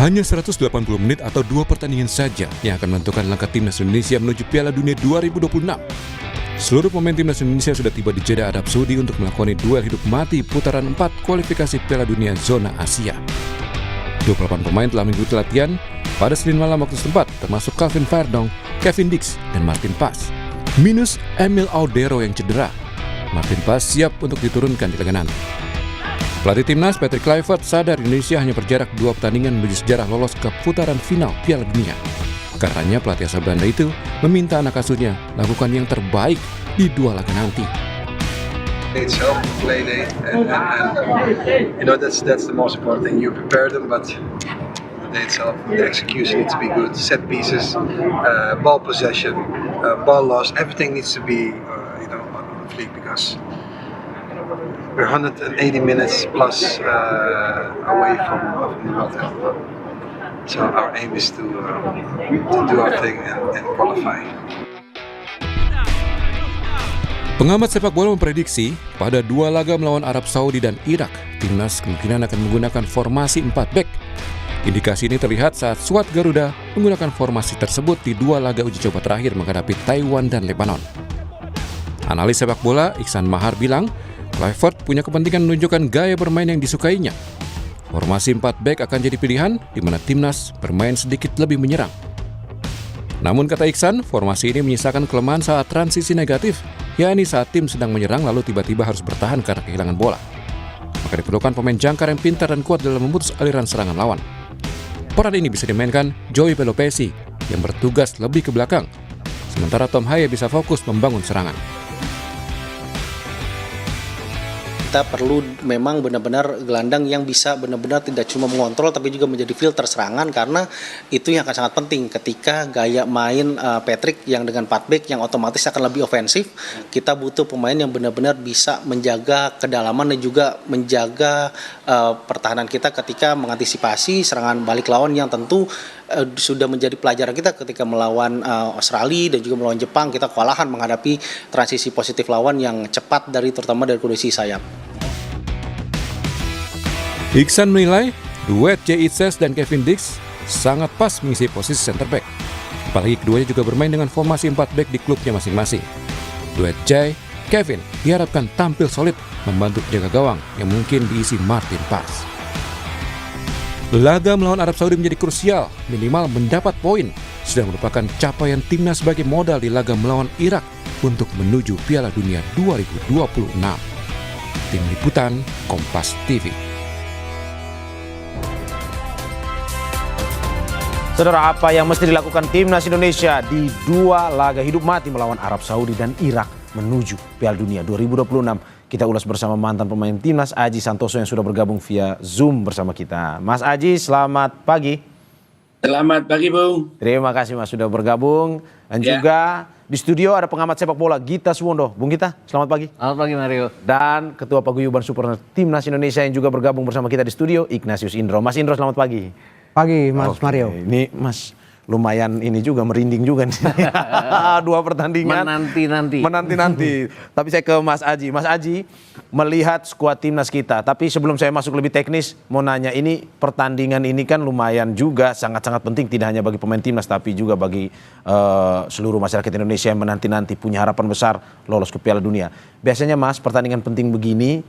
Hanya 180 menit atau 2 pertandingan saja yang akan menentukan langkah timnas Indonesia menuju Piala Dunia 2026. Seluruh pemain timnas Indonesia sudah tiba di Jeddah, Arab Saudi untuk melakoni duel hidup mati putaran 4 kualifikasi Piala Dunia zona Asia. 28 pemain telah mengikuti latihan pada Senin malam waktu setempat, termasuk Calvin Verdong, Kevin Dix, dan Martin Pas. Minus Emil Audero yang cedera. Martin Pas siap untuk diturunkan di laga nanti. Pelatih timnas Patrick Kluivert sadar Indonesia hanya berjarak 2 pertandingan menuju sejarah lolos ke putaran final Piala Dunia. Karenanya pelatih asal Belanda itu meminta anak asuhnya lakukan yang terbaik di 2 laga nanti. Itself, play day, and you know that's the most important thing. You prepare them, but the day itself, the execution needs to be good. Set pieces, ball possession, ball loss, everything needs to be on fleek because we're 180 minutes plus away from the World Cup. So our aim is to do our thing and qualify. Pengamat sepak bola memprediksi pada 2 laga melawan Arab Saudi dan Irak, timnas kemungkinan akan menggunakan formasi 4 back. Indikasi ini terlihat saat skuad Garuda menggunakan formasi tersebut di 2 laga uji coba terakhir menghadapi Taiwan dan Lebanon. Analis sepak bola Iksan Mahar bilang, Kluivert punya kepentingan menunjukkan gaya bermain yang disukainya. Formasi 4 back akan jadi pilihan di mana timnas bermain sedikit lebih menyerang. Namun kata Iksan, formasi ini menyisakan kelemahan saat transisi negatif, yakni saat tim sedang menyerang lalu tiba-tiba harus bertahan karena kehilangan bola. Maka diperlukan pemain jangkar yang pintar dan kuat dalam memutus aliran serangan lawan. Peran ini bisa dimainkan Joey Pelopesi yang bertugas lebih ke belakang, sementara Tom Haye bisa fokus membangun serangan. Kita perlu memang benar-benar gelandang yang bisa benar-benar tidak cuma mengontrol tapi juga menjadi filter serangan, karena itu yang akan sangat penting ketika gaya main Patrick yang dengan 4 back yang otomatis akan lebih ofensif. Kita butuh pemain yang benar-benar bisa menjaga kedalaman dan juga menjaga pertahanan kita ketika mengantisipasi serangan balik lawan yang tentu sudah menjadi pelajaran kita ketika melawan Australia dan juga melawan Jepang. Kita kewalahan menghadapi transisi positif lawan yang cepat terutama dari kondisi sayap. Iksan menilai duet Jay Itzes dan Kevin Dix sangat pas mengisi posisi center back. Apalagi keduanya juga bermain dengan formasi 4 back di klubnya masing-masing. Duet Jay, Kevin diharapkan tampil solid membantu penjaga gawang yang mungkin diisi Martin Pas. Laga melawan Arab Saudi menjadi krusial, minimal mendapat poin. Sudah merupakan capaian timnas sebagai modal di laga melawan Irak untuk menuju Piala Dunia 2026. Tim Liputan Kompas TV. Saudara, apa yang mesti dilakukan timnas Indonesia di 2 laga hidup mati melawan Arab Saudi dan Irak menuju Piala Dunia 2026? Kita ulas bersama mantan pemain timnas Aji Santoso yang sudah bergabung via Zoom bersama kita. Mas Aji, selamat pagi. Selamat pagi, Bung. Terima kasih Mas sudah bergabung. Dan juga di studio ada pengamat sepak bola Gita Suwondo. Bung Gita, selamat pagi. Selamat pagi Mario. Dan Ketua Paguyuban Supporter Timnas Indonesia yang juga bergabung bersama kita di studio, Ignatius Indro. Mas Indro, selamat pagi. Pagi Mas Mario. Ini Mas lumayan ini juga merinding juga nih. 2 pertandingan. Menanti-nanti. Tapi saya ke Mas Aji. Mas Aji melihat skuad timnas kita. Tapi sebelum saya masuk lebih teknis, mau nanya, ini pertandingan ini kan lumayan juga sangat-sangat penting tidak hanya bagi pemain timnas tapi juga bagi seluruh masyarakat Indonesia yang menanti-nanti punya harapan besar lolos ke Piala Dunia. Biasanya Mas, pertandingan penting begini,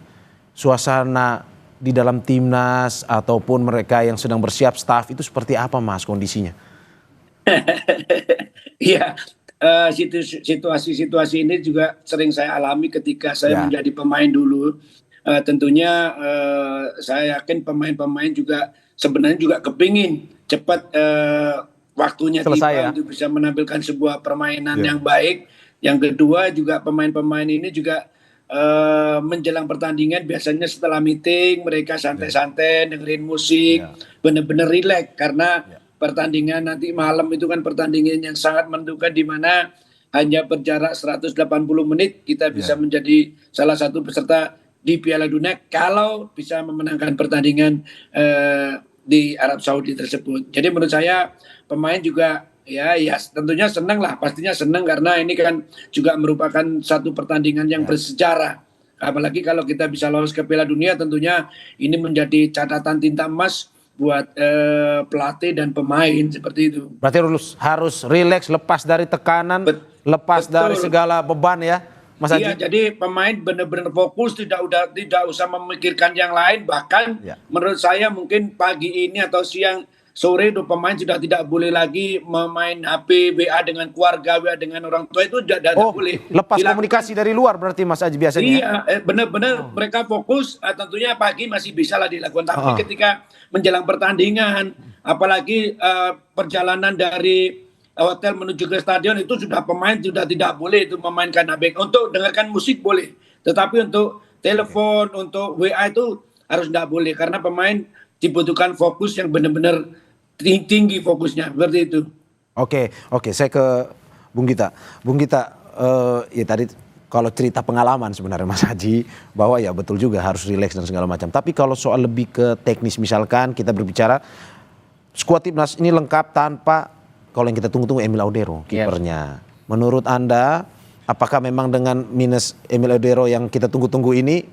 suasana di dalam timnas ataupun mereka yang sedang bersiap staff itu seperti apa Mas kondisinya? Iya, situasi ini juga sering saya alami ketika saya menjadi pemain dulu. Tentunya saya yakin pemain-pemain juga sebenarnya juga kepingin cepat waktunya tiba untuk bisa menampilkan sebuah permainan yang baik. Yang kedua juga pemain-pemain ini juga menjelang pertandingan biasanya setelah meeting mereka santai-santai dengerin musik, benar-benar rileks karena pertandingan nanti malam itu kan pertandingan yang sangat menentukan di mana hanya berjarak 180 menit kita bisa menjadi salah satu peserta di Piala Dunia kalau bisa memenangkan pertandingan di Arab Saudi tersebut. Jadi menurut saya pemain juga ya tentunya senang lah, pastinya senang karena ini kan juga merupakan satu pertandingan yang bersejarah. Apalagi kalau kita bisa lolos ke Piala Dunia tentunya ini menjadi catatan tinta emas pelatih dan pemain seperti itu. Berarti harus rileks, lepas dari tekanan, lepas dari segala beban ya, Mas Haji? Iya, jadi pemain benar-benar fokus, tidak usah memikirkan yang lain. Bahkan menurut saya mungkin pagi ini atau siang sore itu pemain sudah tidak boleh lagi memain HP, WA dengan keluarga, WA dengan orang tua, itu tidak boleh. Lepas komunikasi dari luar berarti Mas Haji biasanya? Iya, benar-benar mereka fokus. Tentunya pagi masih bisa lah dilakukan, tapi ketika menjelang pertandingan, apalagi perjalanan dari hotel menuju ke stadion, itu sudah pemain sudah tidak boleh itu memainkan HP. Untuk dengarkan musik boleh, tetapi untuk telepon, untuk WA itu harus tidak boleh, karena pemain dibutuhkan fokus yang benar-benar tinggi fokusnya, seperti itu. Oke, saya ke Bung Gita. Bung Gita, ya tadi kalau cerita pengalaman sebenarnya Mas Haji, bahwa ya betul juga harus rileks dan segala macam. Tapi kalau soal lebih ke teknis, misalkan kita berbicara skuad timnas ini lengkap tanpa, kalau yang kita tunggu-tunggu, Emil Audero kipernya. Menurut Anda, apakah memang dengan minus Emil Audero yang kita tunggu-tunggu ini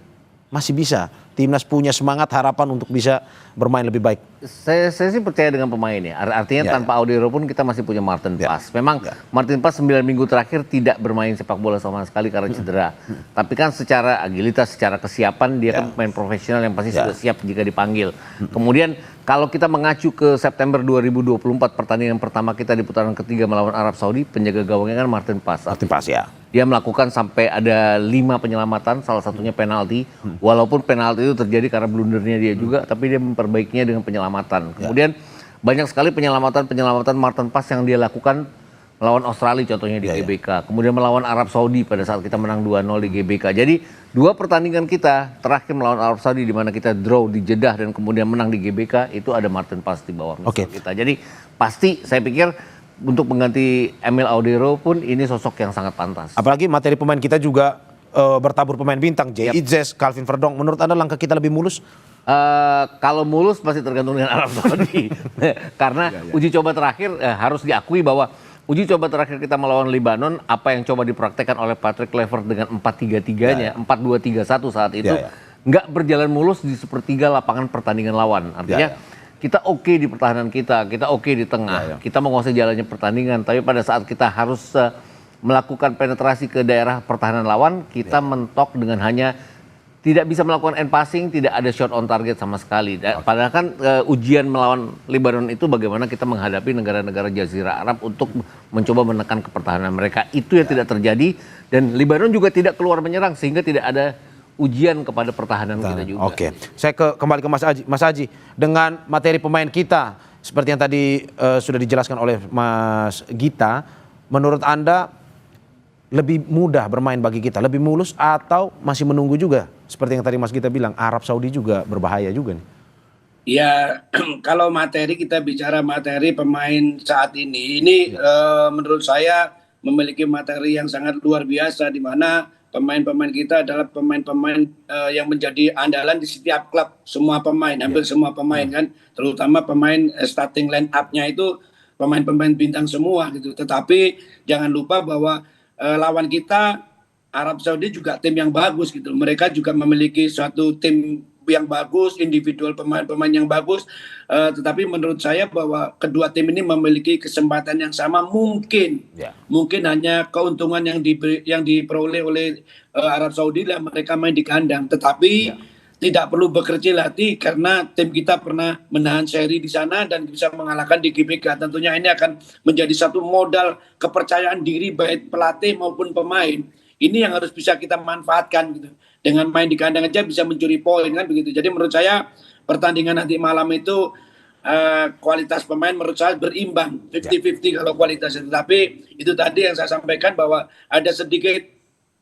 masih bisa timnas punya semangat, harapan untuk bisa bermain lebih baik? Saya sih percaya dengan pemain ya. Artinya tanpa Audero pun kita masih punya Martin Paes. Memang Martin Paes 9 minggu terakhir tidak bermain sepak bola sama sekali karena cedera. Tapi kan secara agilitas, secara kesiapan dia kan pemain profesional yang pasti sudah siap jika dipanggil. Kemudian kalau kita mengacu ke September 2024, pertandingan pertama kita di putaran ketiga melawan Arab Saudi, penjaga gawangnya kan Martin Paes. Martin Paes ya. Dia melakukan sampai ada 5 penyelamatan, salah satunya penalti. Walaupun penalti itu terjadi karena blundernya dia juga, tapi dia memperbaikinya dengan penyelamatan. Kemudian banyak sekali penyelamatan Martin Paes yang dia lakukan melawan Australia contohnya di GBK. Kemudian melawan Arab Saudi pada saat kita menang 2-0 di GBK. Jadi 2 pertandingan kita terakhir melawan Arab Saudi di mana kita draw di Jeddah dan kemudian menang di GBK, itu ada Martin Paes di bawah kita. Jadi pasti saya pikir untuk mengganti Emil Audero pun ini sosok yang sangat pantas. Apalagi materi pemain kita juga bertabur pemain bintang, Jay Itzes, Calvin Verdong. Menurut Anda langkah kita lebih mulus? Kalau mulus pasti tergantung dengan Arab Saudi. Karena uji coba terakhir harus diakui bahwa uji coba terakhir kita melawan Lebanon, apa yang coba dipraktekkan oleh Patrick Kluivert dengan 4-3-3-nya, 4-2-3-1 saat itu, nggak berjalan mulus di sepertiga lapangan pertandingan lawan. Artinya kita oke di pertahanan kita oke di tengah, kita menguasai jalannya pertandingan, tapi pada saat kita harus melakukan penetrasi ke daerah pertahanan lawan, kita mentok dengan hanya tidak bisa melakukan end passing, tidak ada shot on target sama sekali. Padahal kan ujian melawan Lebanon itu bagaimana kita menghadapi negara-negara Jazirah Arab untuk mencoba menekan ke pertahanan mereka. Itu yang tidak terjadi, dan Lebanon juga tidak keluar menyerang sehingga tidak ada ujian kepada pertahanan kita juga. Oke, saya kembali ke Mas Haji. Mas Haji, dengan materi pemain kita seperti yang tadi sudah dijelaskan oleh Mas Gita, menurut Anda lebih mudah bermain bagi kita, lebih mulus, atau masih menunggu juga? Seperti yang tadi Mas Gita bilang, Arab Saudi juga berbahaya juga nih. Ya, kalau materi, kita bicara materi pemain saat ini menurut saya memiliki materi yang sangat luar biasa, di mana pemain-pemain kita adalah pemain-pemain yang menjadi andalan di setiap klub. Semua pemain, hampir semua pemain kan, terutama pemain starting line up-nya itu pemain-pemain bintang semua gitu. Tetapi jangan lupa bahwa lawan kita Arab Saudi juga tim yang bagus gitu. Mereka juga memiliki suatu tim yang bagus, individual pemain-pemain yang bagus. Tetapi menurut saya bahwa kedua tim ini memiliki kesempatan yang sama. Mungkin hanya keuntungan yang diperoleh oleh Arab Saudi lah mereka main di kandang. Tetapi tidak perlu berkecil hati karena tim kita pernah menahan seri di sana dan bisa mengalahkan di GBK. Tentunya ini akan menjadi satu modal kepercayaan diri baik pelatih maupun pemain. Ini yang harus bisa kita manfaatkan gitu. Dengan main di kandang aja bisa mencuri poin kan begitu. Jadi menurut saya pertandingan nanti malam itu kualitas pemain menurut saya berimbang 50-50 kalau kualitasnya. Tetapi itu tadi yang saya sampaikan bahwa ada sedikit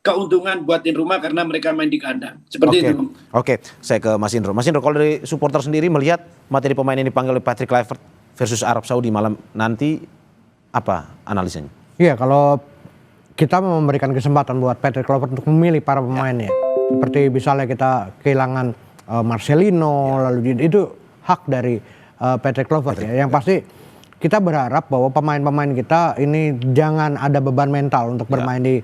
keuntungan buat tuan rumah karena mereka main di kandang. Seperti itu. Oke, saya ke Mas Indro. Mas Indro, kalau dari supporter sendiri melihat materi pemain yang dipanggil oleh Patrick Kluivert versus Arab Saudi malam nanti, apa analisanya? Iya, kalau kita memberikan kesempatan buat Patrick Kluivert untuk memilih para pemainnya. Seperti misalnya kita kehilangan Marcelino, lalu itu hak dari Patrick Kluivert ya. Yang pasti kita berharap bahwa pemain-pemain kita ini jangan ada beban mental untuk bermain di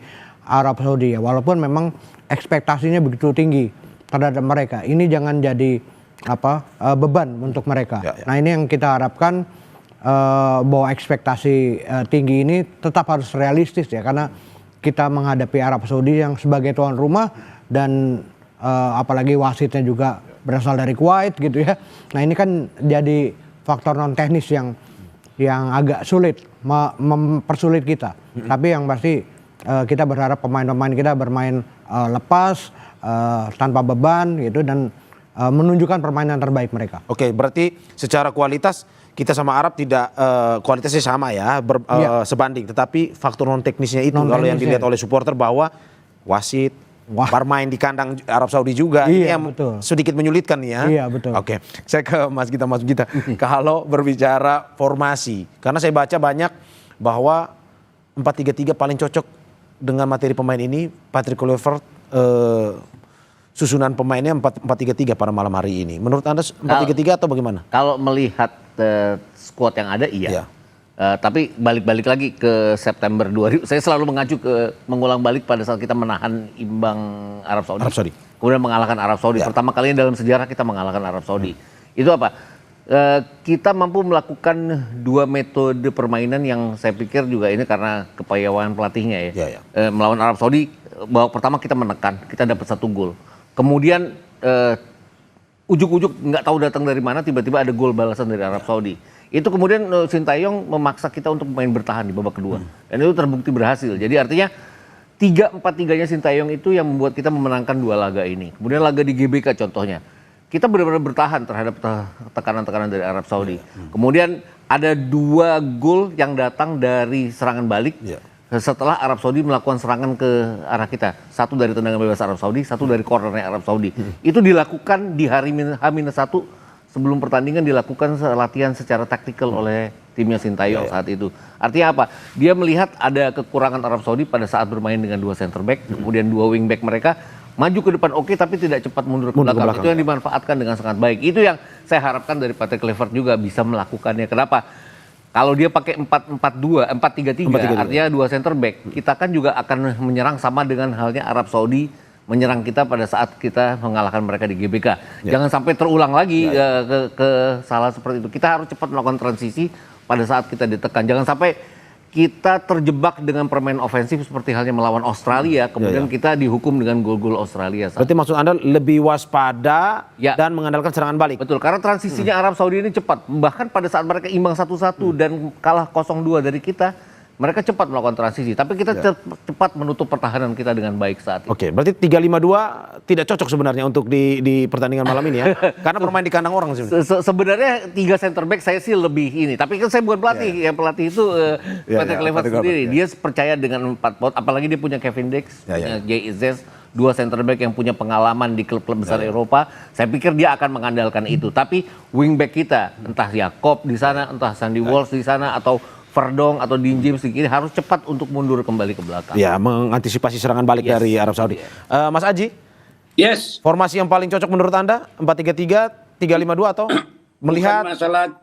Arab Saudi ya. Walaupun memang ekspektasinya begitu tinggi terhadap mereka. Ini jangan jadi beban untuk mereka. Ya, ya. Nah ini yang kita harapkan bahwa ekspektasi tinggi ini tetap harus realistis ya, karena kita menghadapi Arab Saudi yang sebagai tuan rumah dan apalagi wasitnya juga berasal dari Kuwait gitu ya. Nah ini kan jadi faktor non teknis yang agak sulit mempersulit kita. Tapi yang pasti kita berharap pemain-pemain kita bermain lepas, tanpa beban gitu, dan menunjukkan permainan terbaik mereka. Oke, berarti secara kualitas kita sama Arab tidak kualitasnya sama ya, sebanding. Tetapi faktor non teknisnya itu kalau yang dilihat oleh supporter bahwa wasit, bermain di kandang Arab Saudi juga, ini yang betul. sedikit menyulitkan nih ya. Iya betul. Oke, saya ke Mas Gita. Kalau berbicara formasi, karena saya baca banyak bahwa 4-3-3 paling cocok dengan materi pemain ini. Patrick Kluivert susunan pemainnya 4-3-3 pada malam hari ini. Menurut Anda 4-3-3 atau bagaimana? Kalau melihat squad yang ada, iya. Tapi balik-balik lagi ke September 2000, saya selalu mengacu ke mengulang balik pada saat kita menahan imbang Arab Saudi. Kemudian mengalahkan Arab Saudi. Pertama kalinya dalam sejarah kita mengalahkan Arab Saudi. Itu apa? Kita mampu melakukan dua metode permainan yang saya pikir juga ini karena kepayawan pelatihnya ya. Melawan Arab Saudi, babak pertama kita menekan, kita dapat 1 gol. Kemudian ujuk-ujuk nggak tahu datang dari mana, tiba-tiba ada gol balasan dari Arab Saudi. Itu kemudian Sintayong memaksa kita untuk main bertahan di babak kedua. Dan itu terbukti berhasil. Jadi artinya 3-4-3-nya Sintayong itu yang membuat kita memenangkan 2 laga ini. Kemudian laga di GBK contohnya. Kita benar-benar bertahan terhadap tekanan-tekanan dari Arab Saudi. Kemudian ada 2 gol yang datang dari serangan balik. Setelah Arab Saudi melakukan serangan ke arah kita. 1 dari tendangan bebas Arab Saudi, 1 dari cornernya Arab Saudi. Itu dilakukan di hari H-1 sebelum pertandingan, dilakukan latihan secara taktikal oleh timnya Sintayong saat itu. Artinya apa? Dia melihat ada kekurangan Arab Saudi pada saat bermain dengan 2 center back, kemudian 2 wing back mereka maju ke depan tapi tidak cepat mundur ke belakang. Itu yang dimanfaatkan dengan sangat baik. Itu yang saya harapkan dari Patrick Kluivert juga bisa melakukannya. Kenapa? Kalau dia pakai 4-4-2, 4-3-3, artinya 2 center back, kita kan juga akan menyerang sama dengan halnya Arab Saudi menyerang kita pada saat kita mengalahkan mereka di GBK. Jangan sampai terulang lagi ke salah seperti itu. Kita harus cepat melakukan transisi pada saat kita ditekan. Jangan sampai kita terjebak dengan permainan ofensif seperti halnya melawan Australia, kemudian kita dihukum dengan gol-gol Australia. Berarti maksud Anda lebih waspada dan mengandalkan serangan balik? Betul, karena transisinya Arab Saudi ini cepat. Bahkan pada saat mereka imbang 1-1 dan kalah 0-2 dari kita, mereka cepat melakukan transisi. Tapi kita cepat menutup pertahanan kita dengan baik saat itu. Oke, berarti 3-5-2 tidak cocok sebenarnya untuk di pertandingan malam ini ya? Karena bermain di kandang orang sih. Sebenarnya 3 center back saya sih lebih ini. Tapi kan saya bukan pelatih. Yang pelatih itu Patrick Kluivert sendiri. Dia percaya dengan 4 pot. Apalagi dia punya Kevin Dix, punya Jay Izzez, 2 center back yang punya pengalaman di klub-klub besar Eropa. Saya pikir dia akan mengandalkan itu. Tapi wingback kita, entah Jakob di sana, entah Sandy Walsh di sana, atau Verdong atau Dean James di kiri harus cepat untuk mundur kembali ke belakang. Ya, mengantisipasi serangan balik dari Arab Saudi. Mas Aji? Yes. Formasi yang paling cocok menurut Anda? 4-3-3, 3-5-2 atau melihat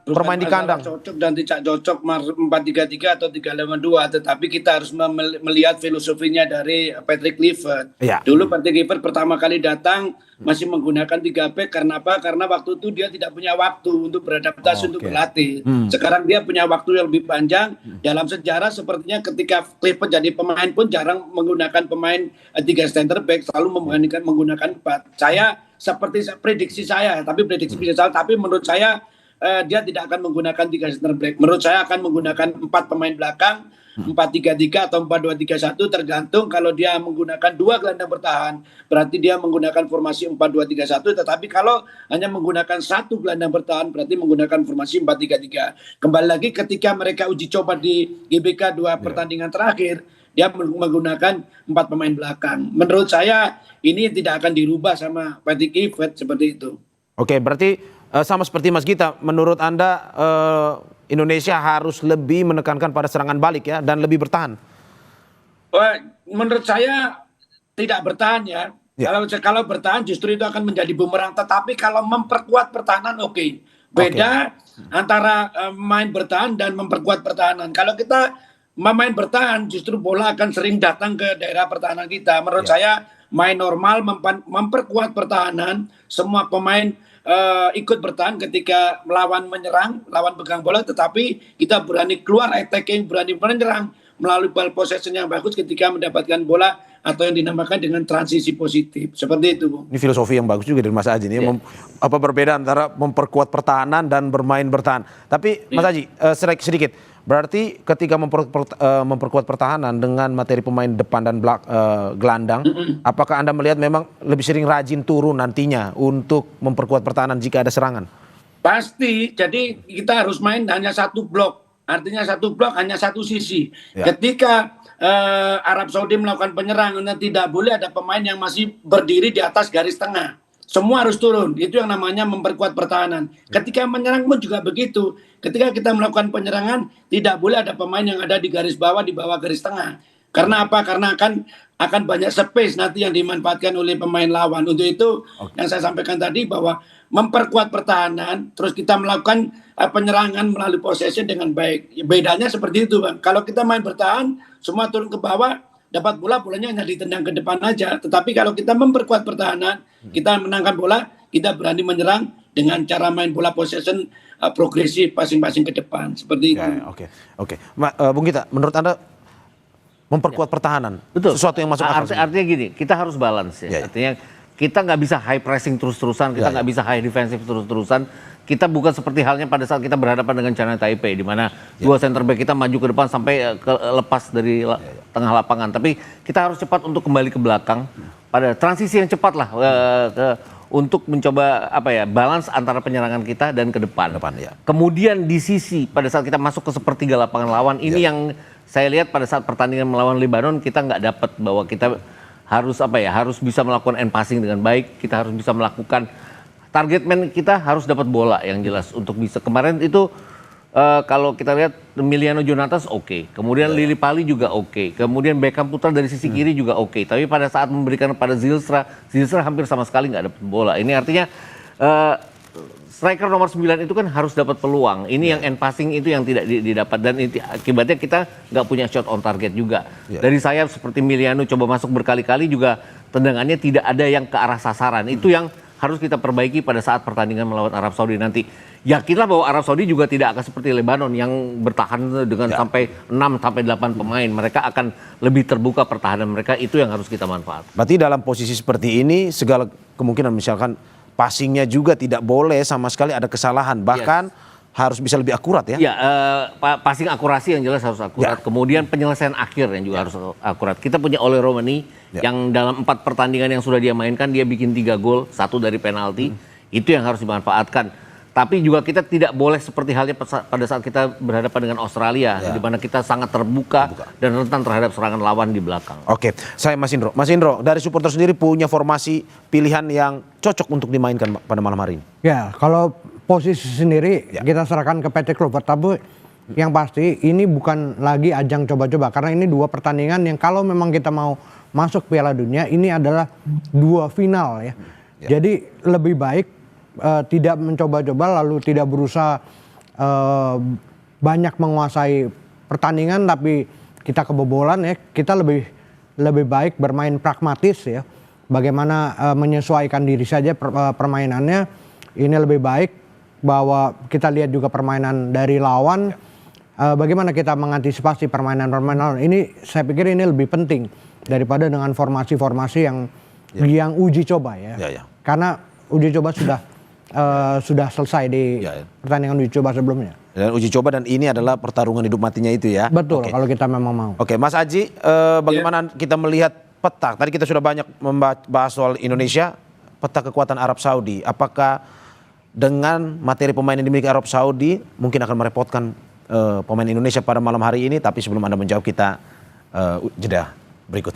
bermain di kandang? Cocok dan tidak cocok 4-3-3 atau 3-5-2, tetapi kita harus melihat filosofinya dari Patrick Kluivert. Dulu Patrick Kluivert pertama kali datang masih menggunakan 3 back, karena apa? Karena waktu itu dia tidak punya waktu untuk beradaptasi, untuk berlatih. Sekarang dia punya waktu yang lebih panjang. Dalam sejarah sepertinya ketika Kluivert jadi pemain pun jarang menggunakan pemain 3 center back, selalu menggunakan 4. Saya seperti prediksi saya, tapi prediksi bisa salah, tapi menurut saya dia tidak akan menggunakan 3 center back. Menurut saya akan menggunakan 4 pemain belakang, 4-3-3 atau 4-2-3-1, tergantung. Kalau dia menggunakan 2 gelandang bertahan, berarti dia menggunakan formasi 4-2-3-1, tetapi kalau hanya menggunakan 1 gelandang bertahan, berarti menggunakan formasi 4-3-3. Kembali lagi ketika mereka uji coba di GBK 2 pertandingan terakhir, dia menggunakan 4 pemain belakang. Menurut saya ini tidak akan dirubah sama Patrick Kluivert seperti itu. Oke, berarti sama seperti Mas Gita, menurut Anda Indonesia harus lebih menekankan pada serangan balik ya, dan lebih bertahan? Menurut saya tidak bertahan ya. Kalau bertahan justru itu akan menjadi bumerang. Tetapi kalau memperkuat pertahanan oke. Beda antara main bertahan dan memperkuat pertahanan. Kalau kita memain bertahan justru bola akan sering datang ke daerah pertahanan kita. Menurut saya main normal, memperkuat pertahanan, semua pemain ikut bertahan ketika melawan menyerang, lawan pegang bola, tetapi kita berani keluar attacking, berani menyerang melalui ball possession yang bagus ketika mendapatkan bola atau yang dinamakan dengan transisi positif. Seperti itu, Bung. Ini filosofi yang bagus juga dari Mas Aji nih. Apa perbedaan antara memperkuat pertahanan dan bermain bertahan. Tapi Mas Aji, sedikit. Berarti ketika memperkuat pertahanan dengan materi pemain depan dan gelandang, apakah Anda melihat memang lebih sering rajin turun nantinya untuk memperkuat pertahanan jika ada serangan? Pasti, jadi kita harus main hanya satu blok. Artinya satu blok hanya satu sisi. Ya. Ketika Arab Saudi melakukan penyerangan, tidak boleh ada pemain yang masih berdiri di atas garis tengah. Semua harus turun. Itu yang namanya memperkuat pertahanan. Ketika menyerang pun juga begitu. Ketika kita melakukan penyerangan, tidak boleh ada pemain yang ada di garis bawah, di bawah garis tengah. Karena apa? Karena akan banyak space nanti yang dimanfaatkan oleh pemain lawan. Untuk itu yang saya sampaikan tadi bahwa memperkuat pertahanan, terus kita melakukan penyerangan melalui possession dengan baik. Bedanya seperti itu, Bang. Kalau kita main bertahan, semua turun ke bawah, dapat bola, bolanya hanya ditendang ke depan aja. Tetapi kalau kita memperkuat pertahanan, kita menangkan bola, kita berani menyerang dengan cara main bola possession progresif masing-masing ke depan. Seperti itu. Oke. Bung Gita, menurut Anda memperkuat pertahanan, betul, sesuatu yang masuk akal? Artinya gini, kita harus balance ya. Artinya kita nggak bisa high pressing terus-terusan, kita nggak bisa high defensive terus-terusan. Kita bukan seperti halnya pada saat kita berhadapan dengan China Taipei, di mana dua center back kita maju ke depan sampai lepas dari tengah lapangan. Tapi kita harus cepat untuk kembali ke belakang pada transisi yang cepat lah untuk mencoba balance antara penyerangan kita dan ke depan. Kemudian di sisi pada saat kita masuk ke sepertiga lapangan lawan, ini yang saya lihat pada saat pertandingan melawan Lebanon kita nggak dapat, bahwa kita harus harus bisa melakukan end passing dengan baik, kita harus bisa melakukan target man, kita harus dapat bola yang jelas untuk bisa. Kemarin itu kalau kita lihat Emiliano Jonatas oke, kemudian Lili Pali juga oke, kemudian Beckham Putra dari sisi kiri juga oke, tapi pada saat memberikan pada Zilstra hampir sama sekali nggak dapat bola. Ini artinya striker nomor 9 itu kan harus dapat peluang. Ini yang end passing itu yang tidak didapat, dan akibatnya kita nggak punya shot on target juga. Dari sayap seperti Emiliano coba masuk berkali-kali juga tendangannya tidak ada yang ke arah sasaran. Itu yang harus kita perbaiki pada saat pertandingan melawan Arab Saudi nanti. Yakinlah bahwa Arab Saudi juga tidak akan seperti Lebanon yang bertahan dengan sampai 6-8 pemain. Mereka akan lebih terbuka pertahanan mereka, itu yang harus kita manfaatkan. Berarti dalam posisi seperti ini segala kemungkinan misalkan passingnya juga tidak boleh sama sekali ada kesalahan, bahkan harus bisa lebih akurat ya? Passing akurasi yang jelas harus akurat. Kemudian penyelesaian akhir yang juga harus akurat. Kita punya Ole Romani yang dalam 4 pertandingan yang sudah dia mainkan, dia bikin 3 gol, 1 dari penalti. Itu yang harus dimanfaatkan. Tapi juga kita tidak boleh seperti halnya pada saat kita berhadapan dengan Australia, di mana kita sangat terbuka dan rentan terhadap serangan lawan di belakang. Oke, saya Mas Indro. Mas Indro, dari supporter sendiri punya formasi pilihan yang cocok untuk dimainkan pada malam hari ini? Ya, kalau posisi sendiri kita serahkan ke Patrick Kluivert. Tapi yang pasti ini bukan lagi ajang coba-coba, karena ini 2 pertandingan yang kalau memang kita mau masuk Piala Dunia, ini adalah 2 final ya. Jadi lebih baik tidak mencoba-coba lalu tidak berusaha banyak menguasai pertandingan tapi kita kebobolan ya. Kita lebih baik bermain pragmatis ya. Bagaimana menyesuaikan diri saja permainannya. Ini lebih baik bahwa kita lihat juga permainan dari lawan. Bagaimana kita mengantisipasi permainan lawan. Ini saya pikir ini lebih penting daripada dengan formasi-formasi yang uji coba ya. Karena uji coba sudah selesai di pertandingan uji coba sebelumnya. Dan uji coba, dan ini adalah pertarungan hidup matinya itu ya. Betul, kalau kita memang mau. Oke, Mas Aji, bagaimana kita melihat peta? Tadi kita sudah banyak membahas soal Indonesia, peta kekuatan Arab Saudi. Apakah dengan materi pemain yang dimiliki Arab Saudi mungkin akan merepotkan pemain Indonesia pada malam hari ini? Tapi sebelum Anda menjawab, kita jeda berikut.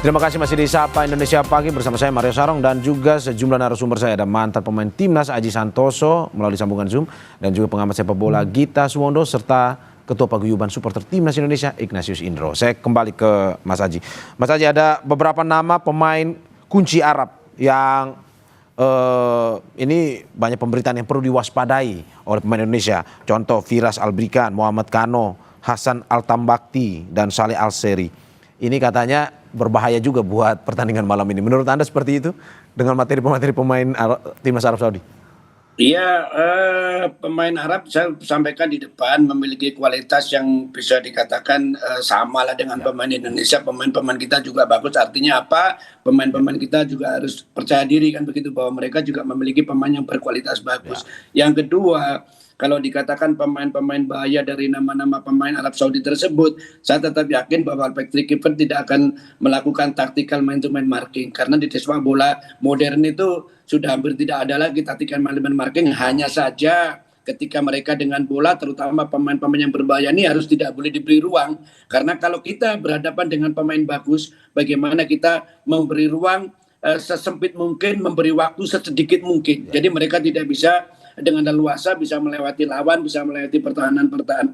Terima kasih masih di Sapa Indonesia Pagi bersama saya Mario Sarong dan juga sejumlah narasumber saya. Ada mantan pemain Timnas Aji Santoso melalui sambungan Zoom, dan juga pengamat sepak bola Gita Suwondo, serta Ketua Paguyuban Supporter Timnas Indonesia Ignatius Indro. Saya kembali ke Mas Aji. Mas Aji, ada beberapa nama pemain kunci Arab yang ini banyak pemberitaan yang perlu diwaspadai oleh pemain Indonesia. Contoh Firas Albrikan, Muhammad Kano, Hasan Altambakti, dan Saleh Alseri. Ini katanya berbahaya juga buat pertandingan malam ini. Menurut Anda seperti itu dengan materi-materi pemain timnas Arab Saudi? Iya, pemain Arab saya sampaikan di depan memiliki kualitas yang bisa dikatakan sama lah dengan pemain Indonesia. Pemain-pemain kita juga bagus. Artinya apa? Pemain-pemain kita juga harus percaya diri kan begitu, bahwa mereka juga memiliki pemain yang berkualitas bagus. Yang kedua, kalau dikatakan pemain-pemain bahaya dari nama-nama pemain Arab Saudi tersebut, saya tetap yakin bahwa Patrick Kluivert tidak akan melakukan tactical man-to-man marking. Karena di sepak bola modern itu sudah hampir tidak ada lagi tactical man-to-man marking. Hanya saja ketika mereka dengan bola, terutama pemain-pemain yang berbahaya ini harus tidak boleh diberi ruang. Karena kalau kita berhadapan dengan pemain bagus, bagaimana kita memberi ruang sesempit mungkin, memberi waktu sesedikit mungkin. Jadi mereka tidak bisa dengan leluasa bisa melewati lawan, bisa melewati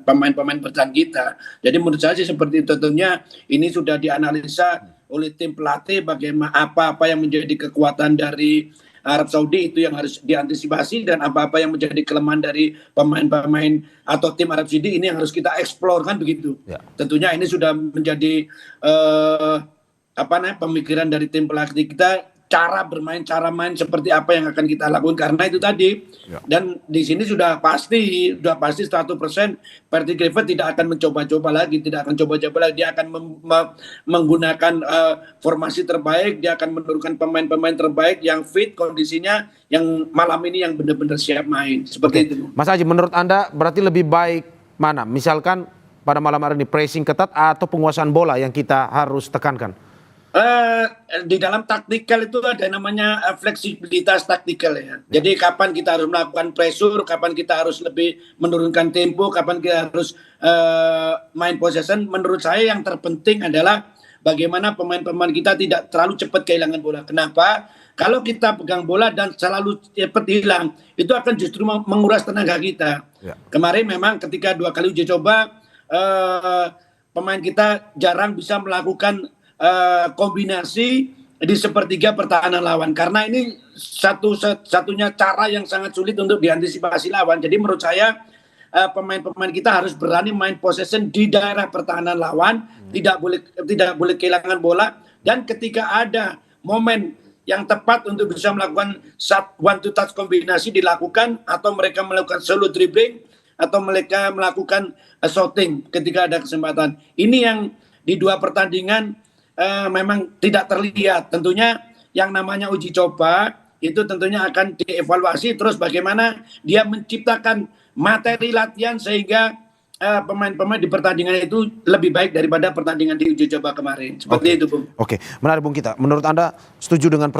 pemain-pemain bertahan kita. Jadi menurut saya sih seperti itu. Tentunya ini sudah dianalisa oleh tim pelatih bagaimana apa yang menjadi kekuatan dari Arab Saudi, itu yang harus diantisipasi, dan apa-apa yang menjadi kelemahan dari pemain-pemain atau tim Arab Saudi ini yang harus kita eksplor kan begitu. Ya. Tentunya ini sudah menjadi pemikiran dari tim pelatih kita, cara main seperti apa yang akan kita lakukan, karena itu tadi. Dan di sini sudah pasti 100% Patrick Kluivert tidak akan mencoba-coba lagi, dia akan menggunakan formasi terbaik, dia akan menurunkan pemain-pemain terbaik yang fit kondisinya, yang malam ini yang benar-benar siap main seperti itu. Mas Haji, menurut Anda berarti lebih baik mana? Misalkan pada malam hari ini pressing ketat atau penguasaan bola yang kita harus tekankan? Di dalam taktikal itu ada namanya fleksibilitas taktikal ya. Jadi kapan kita harus melakukan pressure, kapan kita harus lebih menurunkan tempo, kapan kita harus main possession. Menurut saya yang terpenting adalah bagaimana pemain-pemain kita tidak terlalu cepat kehilangan bola. Kenapa? Kalau kita pegang bola dan selalu cepat hilang, itu akan justru menguras tenaga kita. Kemarin memang ketika 2 kali uji coba, pemain kita jarang bisa melakukan kombinasi di sepertiga pertahanan lawan, karena ini satunya cara yang sangat sulit untuk diantisipasi lawan. Jadi menurut saya pemain-pemain kita harus berani main possession di daerah pertahanan lawan, tidak boleh kehilangan bola, dan ketika ada momen yang tepat untuk bisa melakukan one to touch kombinasi dilakukan, atau mereka melakukan solo dribbling, atau mereka melakukan shooting ketika ada kesempatan. Ini yang di 2 pertandingan memang tidak terlihat. Tentunya yang namanya uji coba itu tentunya akan dievaluasi terus bagaimana dia menciptakan materi latihan sehingga pemain-pemain di pertandingan itu lebih baik daripada pertandingan di uji coba kemarin. Seperti itu, Bung. Oke, menarik Bung Kita. Menurut Anda setuju dengan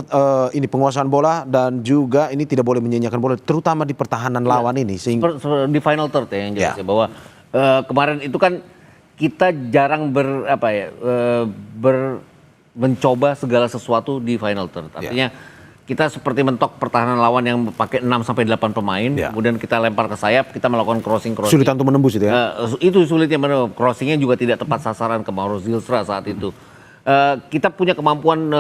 ini penguasaan bola dan juga ini tidak boleh menyanyiakan bola, terutama di pertahanan lawan ini? Di final third ya yang jelas ya, bahwa kemarin itu kan kita jarang mencoba segala sesuatu di final third. Artinya kita seperti mentok pertahanan lawan yang pakai 6-8 pemain, kemudian kita lempar ke sayap, kita melakukan crossing. Sulitan untuk menembus itu ya? Itu sulitnya, crossingnya juga tidak tepat sasaran ke Mauro Zilstra saat itu. Kita punya kemampuan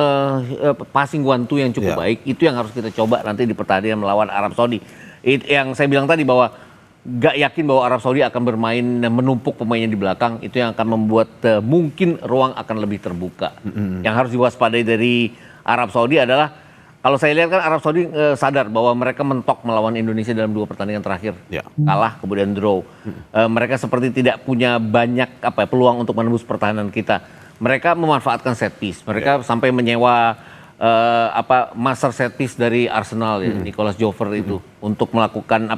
passing 1-2 yang cukup baik, itu yang harus kita coba nanti di pertandingan melawan Arab Saudi. Yang saya bilang tadi bahwa gak yakin bahwa Arab Saudi akan bermain menumpuk pemainnya di belakang, itu yang akan membuat mungkin ruang akan lebih terbuka. Yang harus diwaspadai dari Arab Saudi adalah, kalau saya lihat kan Arab Saudi sadar bahwa mereka mentok melawan Indonesia dalam 2 pertandingan terakhir, kalah kemudian draw. Mereka seperti tidak punya banyak peluang untuk menembus pertahanan kita. Mereka memanfaatkan set piece, mereka sampai menyewa master set piece dari Arsenal ya, Nicolas Jover itu untuk melakukan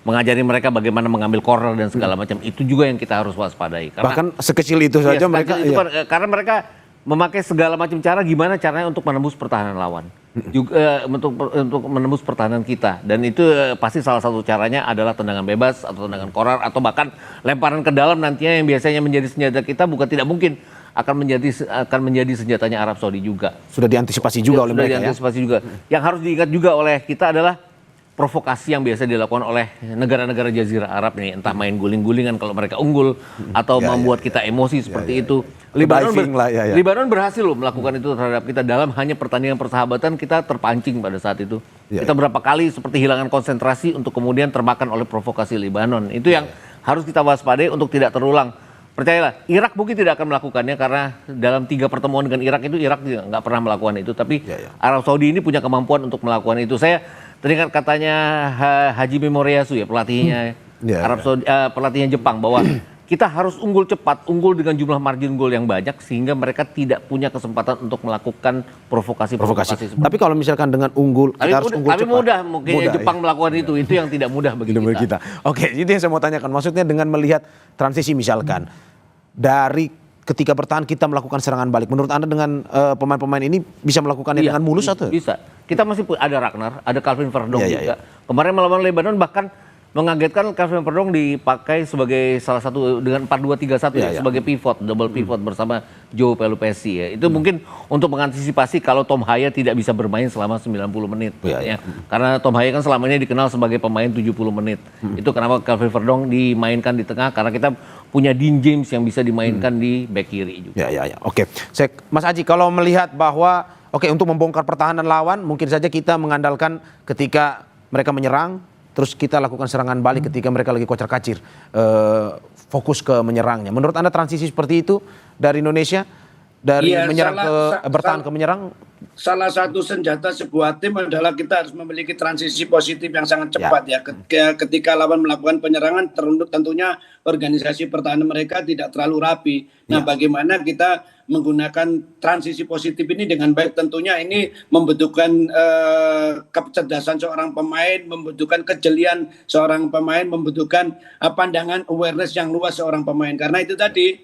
mengajari mereka bagaimana mengambil corner dan segala macam. Itu juga yang kita harus waspadai. Karena, bahkan sekecil itu saja mereka. Karena mereka memakai segala macam cara, gimana caranya untuk menembus pertahanan lawan, juga untuk menembus pertahanan kita. Dan itu pasti salah satu caranya adalah tendangan bebas atau tendangan corner atau bahkan lemparan ke dalam nantinya yang biasanya menjadi senjata kita, bukan tidak mungkin akan menjadi senjatanya Arab Saudi juga. Sudah diantisipasi juga oleh mereka juga. Yang harus diingat juga oleh kita adalah provokasi yang biasa dilakukan oleh negara-negara Jazirah Arab ini, entah main guling-gulingan kalau mereka unggul atau membuat kita emosi seperti itu. diving lah, ya. Libanon berhasil loh melakukan itu terhadap kita dalam hanya pertandingan persahabatan. Kita terpancing pada saat itu. Kita berapa kali seperti hilangan konsentrasi untuk kemudian termakan oleh provokasi Libanon. Itu yang harus kita waspadai untuk tidak terulang. Percayalah, Irak mungkin tidak akan melakukannya karena dalam 3 pertemuan dengan Irak itu Irak nggak pernah melakukan itu. Tapi Arab Saudi ini punya kemampuan untuk melakukan itu. Saya teringat katanya Haji Memoriasu ya pelatihnya Arab Saudi, pelatihnya Jepang bahwa kita harus unggul cepat, unggul dengan jumlah margin gol yang banyak sehingga mereka tidak punya kesempatan untuk melakukan provokasi. Tapi kalau misalkan dengan unggul, kita harus unggul cepat. Tapi mudah mungkin Jepang melakukan itu yang tidak mudah bagi kita. Oke, itu yang saya mau tanyakan. Maksudnya dengan melihat transisi misalkan dari ketika bertahan kita melakukan serangan balik. Menurut Anda dengan pemain-pemain ini bisa melakukannya dengan mulus atau? Bisa. Kita masih ada Ragnar, ada Calvin Verdong juga. Kemarin melawan Lebanon bahkan mengagetkan Calvin Verdong dipakai sebagai salah satu dengan 4-2-3-1 sebagai pivot, double pivot bersama Joe Pelupessy ya. Itu mungkin untuk mengantisipasi kalau Tom Haya tidak bisa bermain selama 90 menit ya. Karena Tom Haya kan selama ini dikenal sebagai pemain 70 menit. Itu kenapa Calvin Verdong dimainkan di tengah karena kita punya Dean James yang bisa dimainkan di back kiri juga. Oke. Mas Aji, kalau melihat bahwa untuk membongkar pertahanan lawan mungkin saja kita mengandalkan ketika mereka menyerang terus kita lakukan serangan balik ketika mereka lagi kocar-kacir, fokus ke menyerangnya. Menurut Anda transisi seperti itu dari Indonesia, dari menyerang bertahan ke menyerang? Salah satu senjata sebuah tim adalah kita harus memiliki transisi positif yang sangat cepat ya. Ketika lawan melakukan penyerangan, tentunya organisasi pertahanan mereka tidak terlalu rapi. Nah, bagaimana kita menggunakan transisi positif ini dengan baik? Tentunya ini membutuhkan kecerdasan seorang pemain, membutuhkan kejelian seorang pemain, membutuhkan pandangan awareness yang luas seorang pemain. Karena itu tadi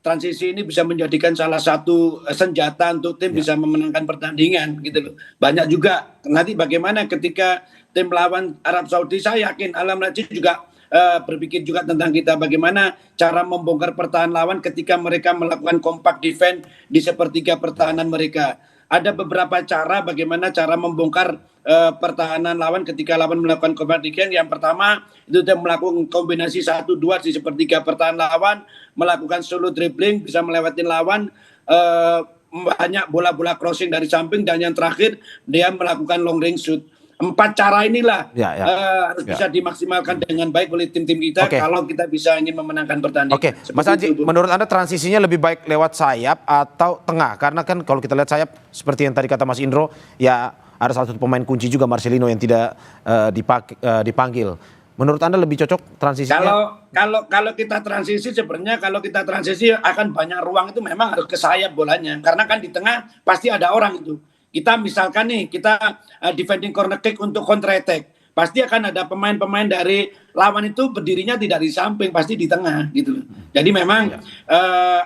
transisi ini bisa menjadikan salah satu senjata untuk tim bisa memenangkan pertandingan gitu loh. Banyak juga nanti bagaimana ketika tim lawan Arab Saudi, saya yakin Alam Rajin juga berpikir juga tentang kita bagaimana cara membongkar pertahanan lawan ketika mereka melakukan compact defense di sepertiga pertahanan mereka. Ada beberapa cara bagaimana cara membongkar pertahanan lawan ketika lawan melakukan compact defense. Yang pertama itu dia melakukan kombinasi 1-2 di sepertiga pertahanan lawan, melakukan solo dribbling, bisa melewatin lawan, banyak bola-bola crossing dari samping, dan yang terakhir dia melakukan long range shoot. 4 cara inilah harus bisa dimaksimalkan dengan baik oleh tim-tim kita kalau kita bisa ingin memenangkan pertandingan. Mas Aji, menurut Anda transisinya lebih baik lewat sayap atau tengah? Karena kan kalau kita lihat sayap seperti yang tadi kata Mas Indro, ya ada salah satu pemain kunci juga Marcelino yang tidak dipanggil. Menurut Anda lebih cocok transisinya? Kalau kita transisi sebenarnya kalau kita transisi akan banyak ruang, itu memang harus ke sayap bolanya. Karena kan di tengah pasti ada orang itu. Kita misalkan nih, kita defending corner kick untuk counter attack. Pasti akan ada pemain-pemain dari lawan itu berdirinya tidak di samping, pasti di tengah gitu. Jadi memang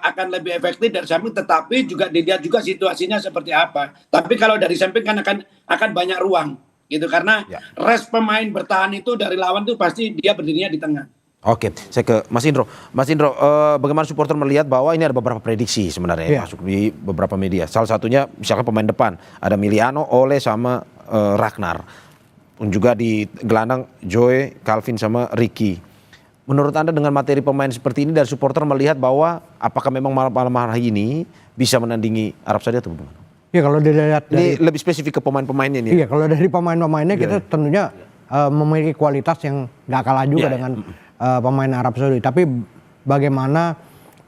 akan lebih efektif dari samping, tetapi juga dilihat juga situasinya seperti apa. Tapi kalau dari samping kan akan banyak ruang gitu, karena rest pemain bertahan itu dari lawan itu pasti dia berdirinya di tengah. Oke, saya ke Mas Indro. Mas Indro, bagaimana supporter melihat bahwa ini ada beberapa prediksi sebenarnya yang masuk di beberapa media. Salah satunya misalkan pemain depan, ada Miliano, Ole sama Ragnar. Juga di gelandang Joe, Calvin sama Ricky. Menurut Anda dengan materi pemain seperti ini dari supporter melihat bahwa apakah memang malam hari ini bisa menandingi Arab Saudi atau bagaimana? Ya kalau dilihat ini lebih spesifik ke pemain-pemainnya nih. Iya, kalau dari pemain-pemainnya kita tentunya memiliki kualitas yang nggak kalah juga dengan pemain Arab Saudi, tapi bagaimana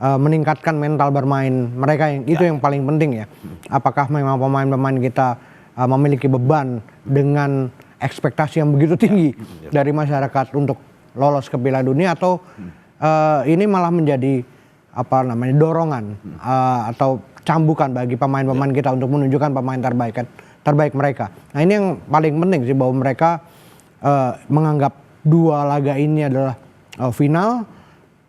meningkatkan mental bermain mereka, itu yang paling penting ya. Apakah memang pemain-pemain kita memiliki beban dengan ekspektasi yang begitu tinggi dari masyarakat untuk lolos ke Piala Dunia, atau ini malah menjadi dorongan atau cambukan bagi pemain-pemain kita untuk menunjukkan pemain terbaik mereka. Nah, ini yang paling penting sih, bahwa mereka menganggap 2 laga ini adalah final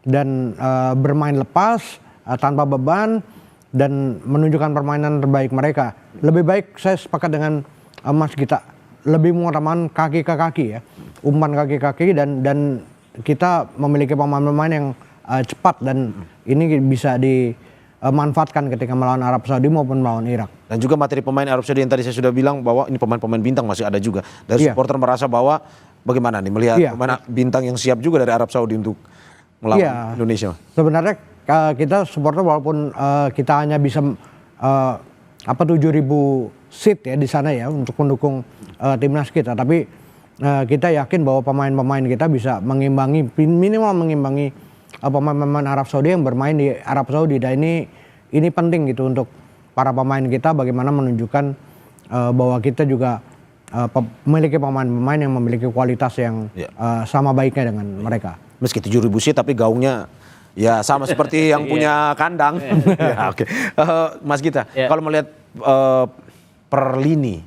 dan bermain lepas tanpa beban dan menunjukkan permainan terbaik mereka. Lebih baik, saya sepakat dengan Mas Gita, lebih mengutamakan kaki ke kaki ya, umpan kaki ke kaki, dan kita memiliki pemain-pemain yang cepat, dan ini bisa dimanfaatkan ketika melawan Arab Saudi maupun melawan Irak. Dan juga materi pemain Arab Saudi yang tadi saya sudah bilang bahwa ini pemain-pemain bintang masih ada juga. Dari supporter merasa bahwa bagaimana nih melihat pemain bintang yang siap juga dari Arab Saudi untuk melawan Indonesia? Sebenarnya kita supporter walaupun kita hanya bisa 7.000 seat ya di sana ya untuk mendukung timnas kita, tapi kita yakin bahwa pemain-pemain kita bisa minimal mengimbangi pemain-pemain Arab Saudi yang bermain di Arab Saudi. Dan ini penting gitu untuk para pemain kita, bagaimana menunjukkan bahwa kita juga memiliki pemain-pemain yang memiliki kualitas yang sama baiknya dengan mereka. Meski 7.000 seat tapi gaungnya ya sama seperti yang punya kandang. Ya, oke. Mas Gita, kalau melihat per lini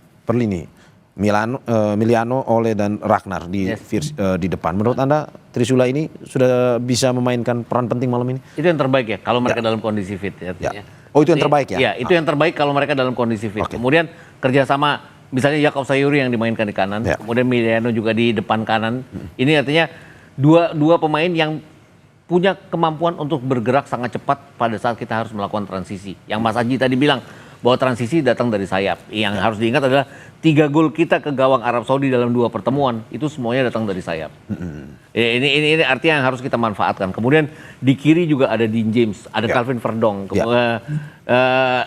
Miliano, Ole dan Ragnar di depan, menurut Anda Trisula ini sudah bisa memainkan peran penting malam ini? Itu yang terbaik ya kalau mereka dalam kondisi fit ya. Oh, itu yang terbaik ya? Iya, itu yang terbaik kalau mereka dalam kondisi fit. Kemudian kerjasama misalnya Jakub Sayuri yang dimainkan di kanan, kemudian Miliano juga di depan kanan. Ini artinya dua pemain yang punya kemampuan untuk bergerak sangat cepat pada saat kita harus melakukan transisi. Yang Mas Aji tadi bilang bahwa transisi datang dari sayap. Yang harus diingat adalah 3 gol kita ke gawang Arab Saudi dalam 2 pertemuan itu semuanya datang dari sayap. Ini artinya yang harus kita manfaatkan. Kemudian di kiri juga ada Dean James, ada Calvin Verdong,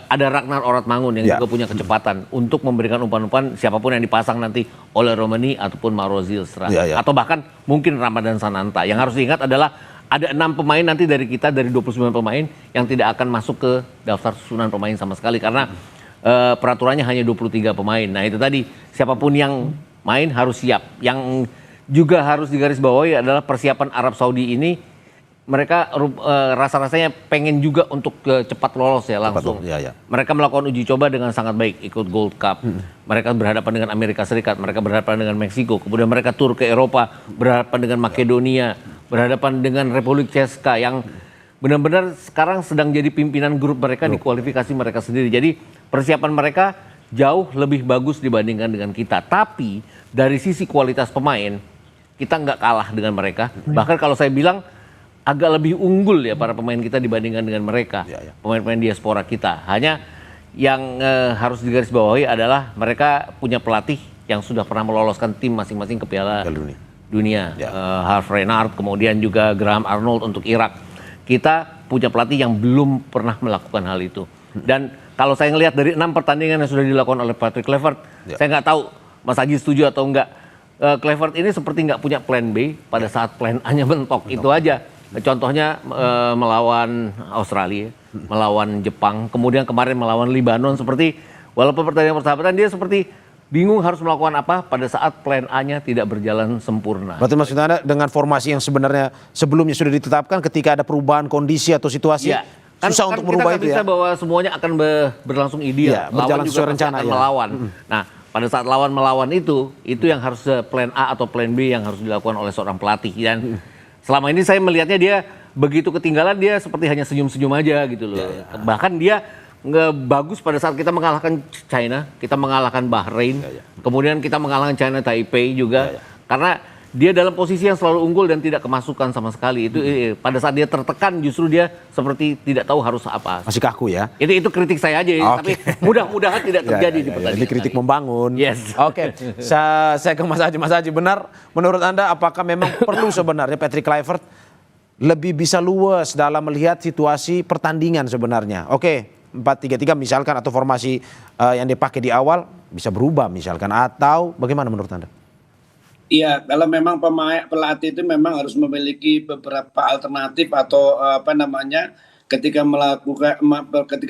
ada Ragnar Oratmangun yang juga punya kecepatan untuk memberikan umpan-umpan siapapun yang dipasang nanti oleh Romani ataupun Mauro Zylstra atau bahkan mungkin Ramadan Sananta. Yang harus diingat adalah ada 6 pemain nanti dari kita, dari 29 pemain yang tidak akan masuk ke daftar susunan pemain sama sekali karena peraturannya hanya 23 pemain. Nah itu tadi, siapapun yang main harus siap. Yang juga harus digarisbawahi adalah persiapan Arab Saudi ini, mereka rasa-rasanya pengen juga untuk cepat lolos ya langsung. Mereka melakukan uji coba dengan sangat baik, ikut Gold Cup. Mereka berhadapan dengan Amerika Serikat, mereka berhadapan dengan Meksiko, kemudian mereka tur ke Eropa, berhadapan dengan Makedonia, berhadapan dengan Republik Ceska yang benar-benar sekarang sedang jadi pimpinan grup mereka di kualifikasi mereka sendiri. Jadi persiapan mereka jauh lebih bagus dibandingkan dengan kita. Tapi dari sisi kualitas pemain, kita nggak kalah dengan mereka. Bahkan kalau saya bilang agak lebih unggul ya para pemain kita dibandingkan dengan mereka. Pemain-pemain diaspora kita. Hanya yang harus digarisbawahi adalah mereka punya pelatih yang sudah pernah meloloskan tim masing-masing ke Piala Dunia. Harv Renard, kemudian juga Graham Arnold untuk Irak. Kita punya pelatih yang belum pernah melakukan hal itu. Dan kalau saya ngelihat dari 6 pertandingan yang sudah dilakukan oleh Patrick Kluivert, saya nggak tahu Mas Aji setuju atau enggak. Kluivert ini seperti nggak punya plan B pada saat plan A-nya mentok. Itu aja. Contohnya melawan Australia, melawan Jepang, kemudian kemarin melawan Libanon, seperti walaupun pertandingan persahabatan dia seperti bingung harus melakukan apa pada saat plan A-nya tidak berjalan sempurna. Berarti maksud Anda dengan formasi yang sebenarnya sebelumnya sudah ditetapkan, ketika ada perubahan kondisi atau situasi susah untuk merubah itu ya? Kita bisa bahwa semuanya akan berlangsung ideal. Berjalan sesuai rencana akan melawan. Nah, pada saat lawan melawan itu yang harus plan A atau plan B yang harus dilakukan oleh seorang pelatih. Dan selama ini saya melihatnya dia begitu ketinggalan, dia seperti hanya senyum-senyum aja gitu loh. Bahkan dia nggak bagus pada saat kita mengalahkan China, kita mengalahkan Bahrain, kemudian kita mengalahkan China Taipei juga, karena dia dalam posisi yang selalu unggul dan tidak kemasukan sama sekali. Itu pada saat dia tertekan justru dia seperti tidak tahu harus apa. Masih kaku ya? Itu kritik saya aja, tapi mudah-mudahan tidak terjadi di pertandingan. Ini kritik membangun. Yes. Oke, saya ke Mas Haji. Mas Haji, benar menurut Anda apakah memang perlu sebenarnya Patrick Kluivert lebih bisa luas dalam melihat situasi pertandingan sebenarnya? Oke. 4-3-3 misalkan atau formasi yang dipakai di awal bisa berubah misalkan, atau bagaimana menurut Anda? Iya, kalau memang pelatih itu memang harus memiliki beberapa alternatif atau ketika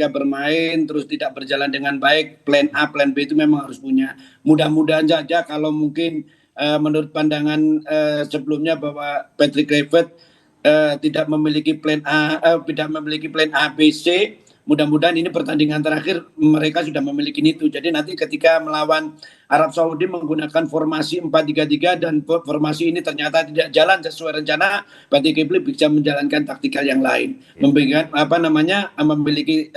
bermain terus tidak berjalan dengan baik, plan A, plan B itu memang harus punya. Mudah-mudahan saja kalau mungkin menurut pandangan sebelumnya bahwa Patrick Kluivert tidak memiliki plan A, B, C. Mudah-mudahan ini pertandingan terakhir mereka sudah memiliki itu. Jadi nanti ketika melawan Arab Saudi menggunakan formasi 4-3-3 dan formasi ini ternyata tidak jalan sesuai rencana, Patrick Kluivert bisa menjalankan taktikal yang lain. Memiliki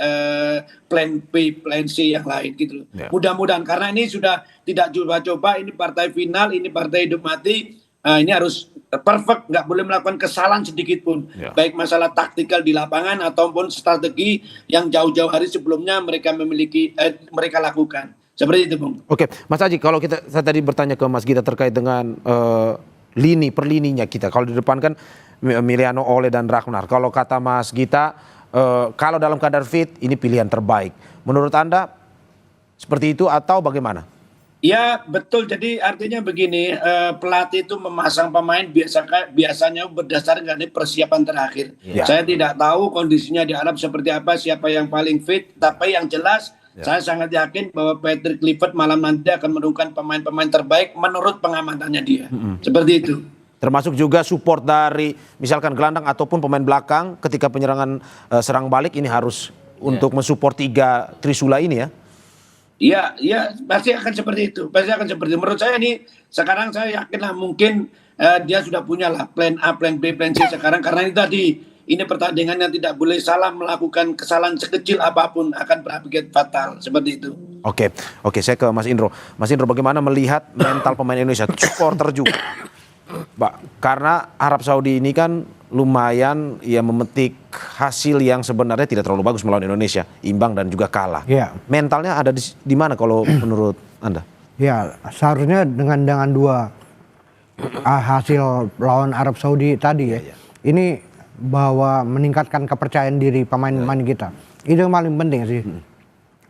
plan B, plan C yang lain gitu. Mudah-mudahan, karena ini sudah tidak coba-coba, ini partai final, ini partai hidup mati. Ini harus perfect, nggak boleh melakukan kesalahan sedikit pun, baik masalah taktikal di lapangan ataupun strategi yang jauh-jauh hari sebelumnya mereka lakukan. Seperti itu, Bung. Oke, Mas Haji, kalau saya tadi bertanya ke Mas Gita terkait dengan lini per lininya kita. Kalau di depan kan Emiliano Ole dan Ragnar. Kalau kata Mas Gita, kalau dalam keadaan fit ini pilihan terbaik. Menurut Anda seperti itu atau bagaimana? Ya betul, jadi artinya begini, pelatih itu memasang pemain biasanya berdasarkan dari persiapan terakhir. Ya. Saya tidak tahu kondisinya di Arab seperti apa, siapa yang paling fit, tapi yang jelas saya sangat yakin bahwa Patrick Kluivert malam nanti akan menurunkan pemain-pemain terbaik menurut pengamatannya dia. Seperti itu. Termasuk juga support dari misalkan gelandang ataupun pemain belakang ketika penyerangan serang balik ini harus untuk mensupport 3 Trisula ini ya. Iya, pasti akan seperti itu. Pasti akan seperti itu. Menurut saya ini sekarang saya yakinlah mungkin dia sudah punya lah plan A, plan B, plan C sekarang, karena ini tadi ini pertandingan yang tidak boleh salah, melakukan kesalahan sekecil apapun akan berakibat fatal seperti itu. Oke, saya ke Mas Indro. Mas Indro, bagaimana melihat mental pemain Indonesia, supporter juga, karena Arab Saudi ini kan lumayan ya memetik hasil yang sebenarnya tidak terlalu bagus melawan Indonesia, imbang dan juga kalah. Ya. Mentalnya ada di mana kalau menurut Anda? Ya, seharusnya dengan 2 hasil lawan Arab Saudi tadi ya, ini bahwa meningkatkan kepercayaan diri pemain-pemain kita. Itu yang paling penting sih.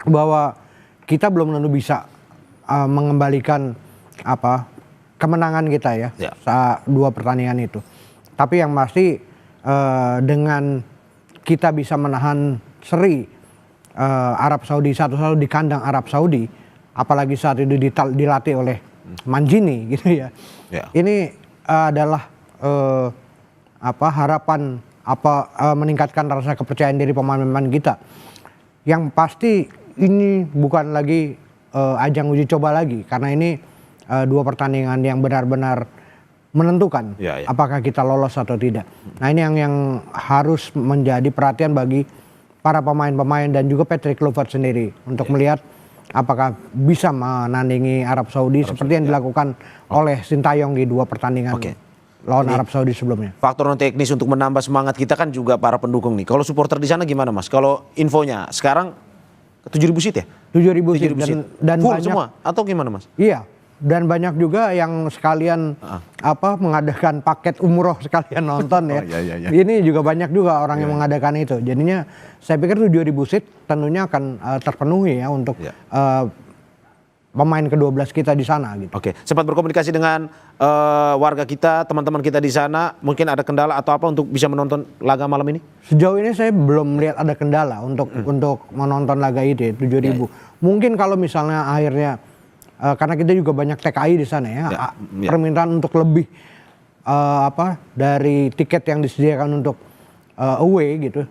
Bahwa kita belum tentu bisa mengembalikan kemenangan kita ya saat 2 pertandingan itu. Tapi yang pasti dengan kita bisa menahan seri Arab Saudi 1-1 di kandang Arab Saudi, apalagi saat itu dilatih oleh Mancini gitu ya. Ini adalah harapan meningkatkan rasa kepercayaan diri pemain-pemain kita. Yang pasti ini bukan lagi ajang uji coba lagi, karena ini 2 pertandingan yang benar-benar menentukan apakah kita lolos atau tidak. Nah, ini yang harus menjadi perhatian bagi para pemain-pemain dan juga Patrick Kluivert sendiri untuk melihat apakah bisa menandingi Arab Saudi seperti yang dilakukan oleh Sintayong di 2 pertandingan lawan Arab Saudi sebelumnya. Faktor non teknis untuk menambah semangat kita kan juga para pendukung nih. Kalau supporter di sana gimana, Mas? Kalau infonya sekarang 7.000 seat ya? 7.000 seat dan full banyak semua atau gimana, Mas? Iya. Dan banyak juga yang sekalian mengadakan paket umroh sekalian nonton ya. Ini juga banyak juga orang yang mengadakan itu. Jadinya saya pikir 7.000 seat tentunya akan terpenuhi ya untuk pemain ke-12 kita di sana gitu. Oke, sempat berkomunikasi dengan warga kita, teman-teman kita di sana, mungkin ada kendala atau apa untuk bisa menonton laga malam ini? Sejauh ini saya belum melihat ada kendala untuk menonton laga itu 7.000. Mungkin kalau misalnya akhirnya karena kita juga banyak TKI di sana ya, permintaan untuk lebih dari tiket yang disediakan untuk away gitu.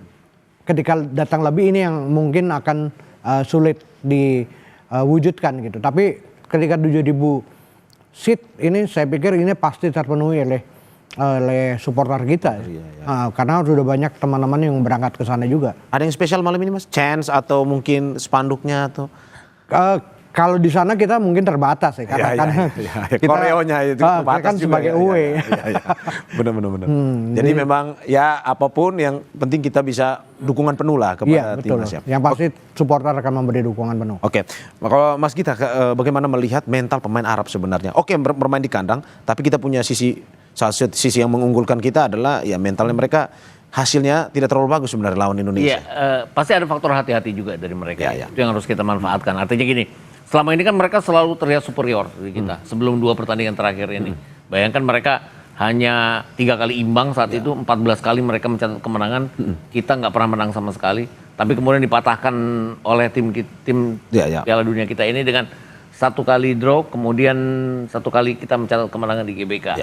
Ketika datang lebih ini yang mungkin akan sulit diwujudkan gitu. Tapi ketika 7.000 seat ini saya pikir ini pasti terpenuhi oleh supporter kita. Karena sudah banyak teman-teman yang berangkat ke sana juga. Ada yang spesial malam ini, Mas? Chance atau mungkin spanduknya atau? Kalau di sana kita mungkin terbatas ya, karena kita koreonya itu terbatas kan juga sebagai away. Benar. Jadi memang ya apapun yang penting kita bisa dukungan penuh lah kepada timnas ya. Yang pasti supporter akan memberi dukungan penuh. Oke, kalau Mas Gita bagaimana melihat mental pemain Arab sebenarnya? Oke, bermain di kandang, tapi kita punya sisi yang mengunggulkan kita adalah ya mentalnya mereka. Hasilnya tidak terlalu bagus sebenarnya lawan Indonesia. Pasti ada faktor hati-hati juga dari mereka. Itu yang harus kita manfaatkan. Artinya gini, selama ini kan mereka selalu terlihat superior dari kita sebelum 2 pertandingan terakhir ini. Bayangkan mereka hanya 3 kali imbang saat itu, 14 kali mereka mencatat kemenangan. Kita nggak pernah menang sama sekali. Tapi kemudian dipatahkan oleh tim Piala Dunia kita ini dengan 1 kali draw, kemudian 1 kali kita mencatat kemenangan di GBK.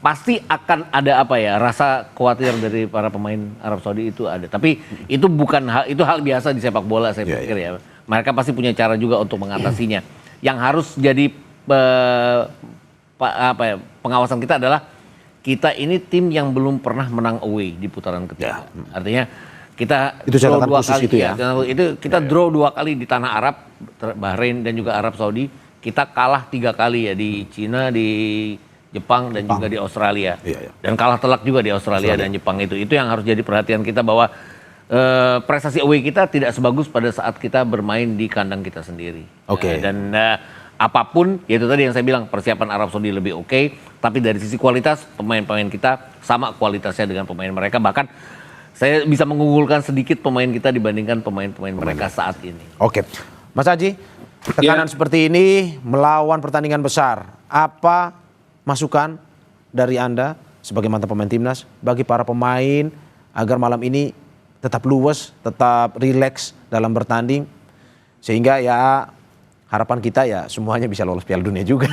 Pasti akan ada rasa khawatir dari para pemain Arab Saudi itu ada. Tapi itu bukan hal biasa di sepak bola saya pikir ya. Mereka pasti punya cara juga untuk mengatasinya. Yang harus jadi pengawasan kita adalah kita ini tim yang belum pernah menang away di putaran ketiga. Artinya kita itu draw 2 kali itu ya. Kita draw 2 kali di tanah Arab, Bahrain dan juga Arab Saudi. Kita kalah 3 kali ya di Cina, di Jepang dan juga di Australia. Dan kalah telak juga di Australia dan Jepang itu. Itu yang harus jadi perhatian kita bahwa prestasi away kita tidak sebagus pada saat kita bermain di kandang kita sendiri. Dan apapun, yaitu tadi yang saya bilang persiapan Arab Saudi lebih oke, tapi dari sisi kualitas pemain-pemain kita sama kualitasnya dengan pemain mereka, bahkan saya bisa mengunggulkan sedikit pemain kita dibandingkan pemain-pemain mereka saat ini. Oke, Mas Haji, tekanan seperti ini melawan pertandingan besar, apa masukan dari Anda sebagai mantan pemain timnas bagi para pemain agar malam ini tetap luwes, tetap rileks dalam bertanding, sehingga ya harapan kita ya semuanya bisa lolos Piala Dunia juga.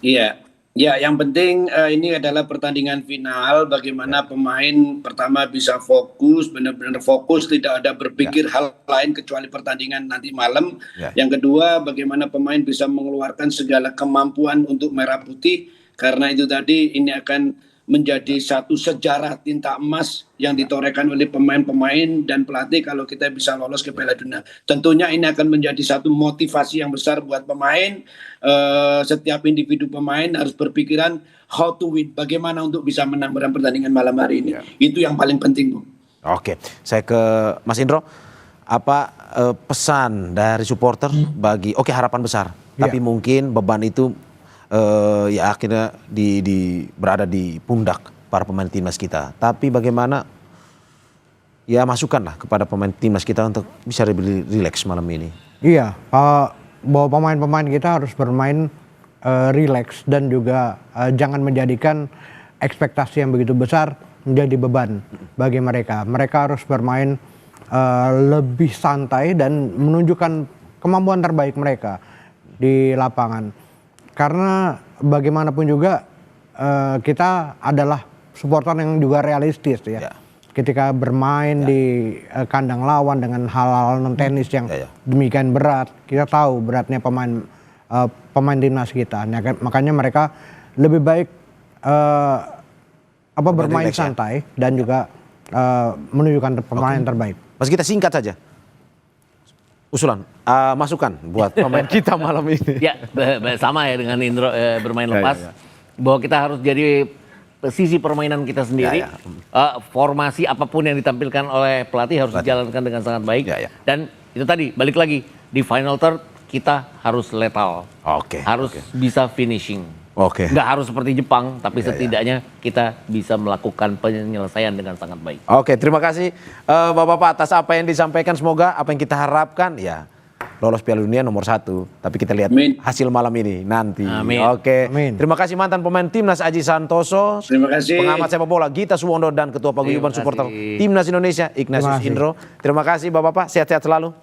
Iya, ya yang penting ini adalah pertandingan final. Bagaimana pemain pertama bisa fokus, benar-benar fokus, tidak ada berpikir hal lain kecuali pertandingan nanti malam. Yang kedua, bagaimana pemain bisa mengeluarkan segala kemampuan untuk merah putih, karena itu tadi ini akan menjadi satu sejarah tinta emas yang ditorehkan oleh pemain-pemain dan pelatih kalau kita bisa lolos ke Piala Dunia. Tentunya ini akan menjadi satu motivasi yang besar buat pemain. Setiap individu pemain harus berpikiran how to win, bagaimana untuk bisa menang dalam pertandingan malam hari ini. Itu yang paling penting, Bu. Oke, saya ke Mas Indro. Apa pesan dari supporter bagi harapan besar, tapi mungkin beban itu ya akhirnya berada di pundak para pemain timnas kita. Tapi bagaimana ya masukkanlah kepada pemain timnas kita untuk bisa lebih rileks malam ini. Iya, bahwa pemain-pemain kita harus bermain rileks dan juga jangan menjadikan ekspektasi yang begitu besar menjadi beban bagi mereka. Mereka harus bermain lebih santai dan menunjukkan kemampuan terbaik mereka di lapangan. Karena bagaimanapun juga kita adalah supporter yang juga realistis ya. Ketika bermain di kandang lawan dengan hal-hal non teknis yang demikian berat, kita tahu beratnya pemain timnas kita. Makanya mereka lebih baik bermain santai dan juga menunjukkan pemain terbaik. Mas, kita singkat saja. Usulan, masukan buat pemain kita malam ini. Ya, sama ya dengan Indro bermain lepas. Bahwa kita harus jadi sisi permainan kita sendiri. Formasi apapun yang ditampilkan oleh pelatih harus dijalankan dengan sangat baik. Dan itu tadi, balik lagi, di final third kita harus lethal. Harus bisa finishing. Nggak harus seperti Jepang, tapi setidaknya kita bisa melakukan penyelesaian dengan sangat baik. Oke, terima kasih Bapak-Bapak atas apa yang disampaikan. Semoga apa yang kita harapkan ya lolos Piala Dunia nomor 1. Tapi kita lihat hasil malam ini nanti. Oke, terima kasih mantan pemain timnas Aji Santoso. Terima kasih. Pengamat sepak bola Gita Suwondo dan Ketua Paguyuban Supporter Timnas Indonesia Ignatius Indro. Terima kasih Bapak-Bapak, sehat-sehat selalu.